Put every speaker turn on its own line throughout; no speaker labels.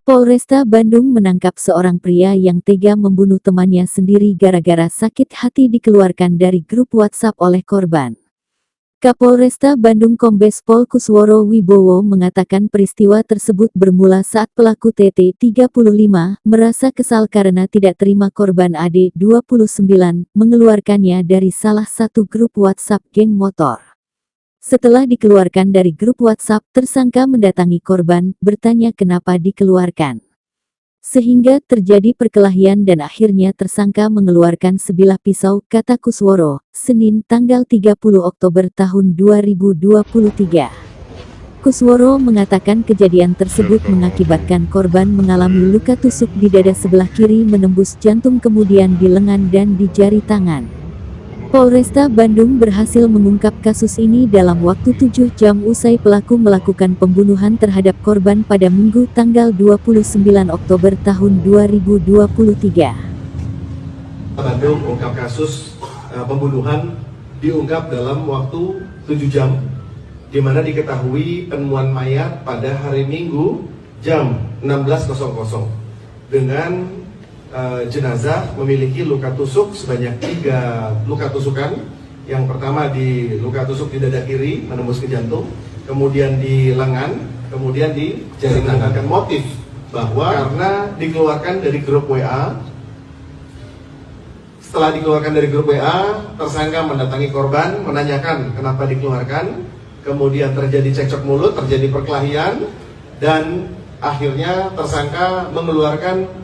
Polresta Bandung menangkap seorang pria yang tega membunuh temannya sendiri gara-gara sakit hati dikeluarkan dari grup WhatsApp oleh korban. Kapolresta Bandung Kombes Pol Kusworo Wibowo mengatakan peristiwa tersebut bermula saat pelaku TT 35 merasa kesal karena tidak terima korban AD 29 mengeluarkannya dari salah satu grup WhatsApp geng motor. Setelah dikeluarkan dari grup WhatsApp, tersangka mendatangi korban, bertanya kenapa dikeluarkan. Sehingga terjadi perkelahian dan akhirnya tersangka mengeluarkan sebilah pisau, kata Kusworo, Senin tanggal 30 Oktober tahun 2023. Kusworo mengatakan kejadian tersebut mengakibatkan korban mengalami luka tusuk di dada sebelah kiri menembus jantung kemudian di lengan dan di jari tangan. Polresta Bandung berhasil mengungkap kasus ini dalam waktu 7 jam usai pelaku melakukan pembunuhan terhadap korban pada Minggu tanggal 29 Oktober tahun 2023.
Bandung mengungkap kasus pembunuhan diungkap dalam waktu 7 jam, di mana diketahui penemuan mayat pada hari Minggu jam 16.00 dengan jenazah memiliki luka tusuk sebanyak 3 luka tusukan. Yang pertama di luka tusuk di dada kiri menembus ke jantung, kemudian di lengan, kemudian di jari tangan. Motif bahwa karena dikeluarkan dari grup WA. Setelah dikeluarkan dari grup WA, tersangka mendatangi korban menanyakan kenapa dikeluarkan, kemudian terjadi cekcok mulut, terjadi perkelahian, dan akhirnya tersangka mengeluarkan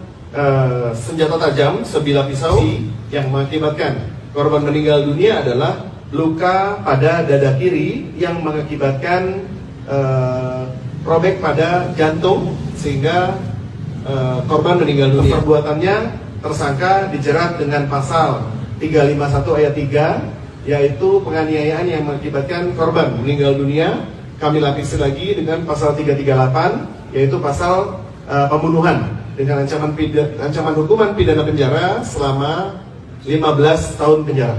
senjata tajam, sebilah pisau yang mengakibatkan korban meninggal dunia adalah luka pada dada kiri yang mengakibatkan robek pada jantung sehingga korban meninggal dunia. Perbuatannya tersangka dijerat dengan pasal 351 ayat 3 yaitu penganiayaan yang mengakibatkan korban meninggal dunia. Kami lapisi lagi dengan pasal 338 yaitu pasal pembunuhan dengan ancaman hukuman pidana penjara selama 15 tahun penjara.